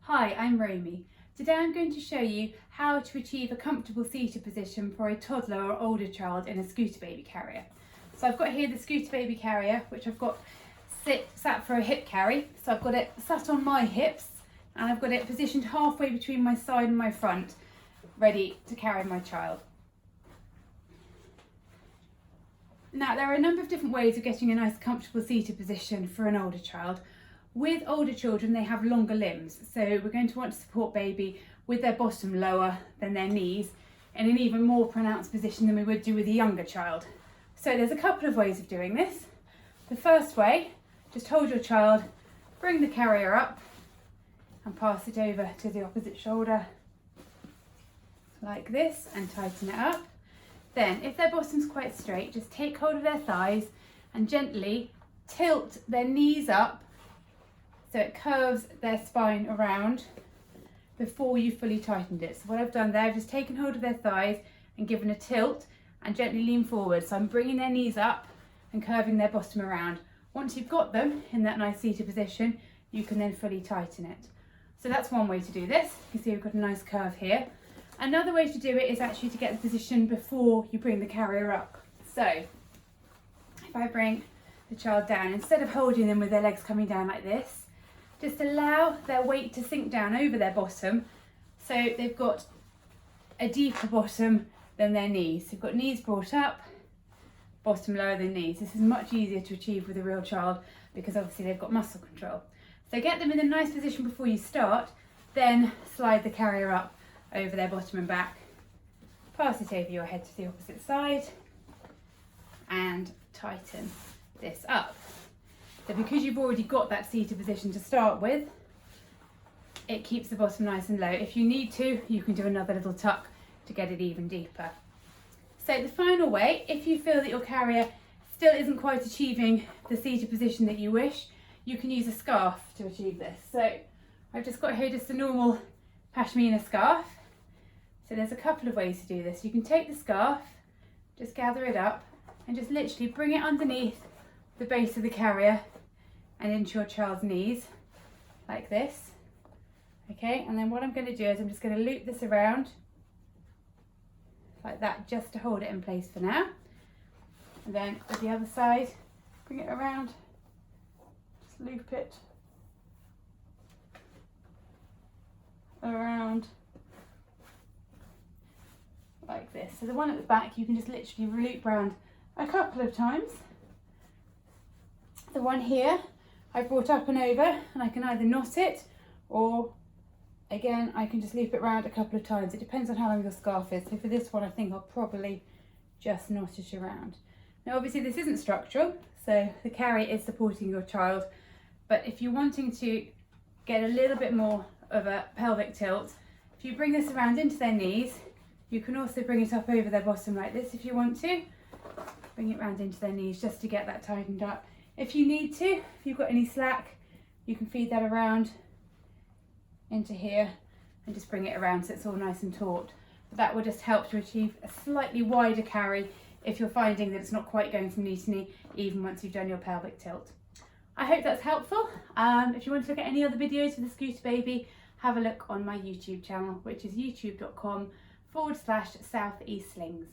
Hi, I'm Roamy. Today I'm going to show you how to achieve a comfortable seated position for a toddler or older child in a Scootababy carrier. So I've got here the Scootababy carrier, which I've got sat for a hip carry. So I've got it sat on my hips and I've got it positioned halfway between my side and my front, ready to carry my child. Now there are a number of different ways of getting a nice comfortable seated position for an older child. With older children, they have longer limbs, so we're going to want to support baby with their bottom lower than their knees in an even more pronounced position than we would do with a younger child. So there's a couple of ways of doing this. The first way, just hold your child, bring the carrier up and pass it over to the opposite shoulder like this and tighten it up. Then if their bottom's quite straight, just take hold of their thighs and gently tilt their knees up so it curves their spine around before you fully tightened it. So what I've done there, I've just taken hold of their thighs and given a tilt and gently lean forward. So I'm bringing their knees up and curving their bottom around. Once you've got them in that nice seated position, you can then fully tighten it. So that's one way to do this. You can see we've got a nice curve here. Another way to do it is actually to get the position before you bring the carrier up. So if I bring the child down, instead of holding them with their legs coming down like this, just allow their weight to sink down over their bottom so they've got a deeper bottom than their knees. They've got knees brought up, bottom lower than knees. This is much easier to achieve with a real child because obviously they've got muscle control. So get them in a nice position before you start, then slide the carrier up over their bottom and back, pass it over your head to the opposite side and tighten this up. So because you've already got that seated position to start with, it keeps the bottom nice and low. If you need to, you can do another little tuck to get it even deeper. So the final way, if you feel that your carrier still isn't quite achieving the seated position that you wish, you can use a scarf to achieve this. So I've just got here just a normal pashmina scarf. So there's a couple of ways to do this. You can take the scarf, just gather it up and just literally bring it underneath the base of the carrier and into your child's knees like this. Okay, and then what I'm going to do is I'm just going to loop this around like that just to hold it in place for now. And then with the other side, bring it around, just loop it around like this. So the one at the back you can just literally loop around a couple of times. The one here I brought up and over and I can either knot it or again I can just loop it around a couple of times. It depends on how long your scarf is. So for this one I think I'll probably just knot it around. Now obviously this isn't structural, so the carrier is supporting your child, but if you're wanting to get a little bit more of a pelvic tilt, if you bring this around into their knees, you can also bring it up over their bottom like this if you want to. Bring it round into their knees just to get that tightened up. If you need to, if you've got any slack, you can feed that around into here and just bring it around so it's all nice and taut. But that will just help to achieve a slightly wider carry if you're finding that it's not quite going from knee to knee, even once you've done your pelvic tilt. I hope that's helpful. If you want to look at any other videos with the Scootababy, have a look on my YouTube channel, which is youtube.com/South East Slings.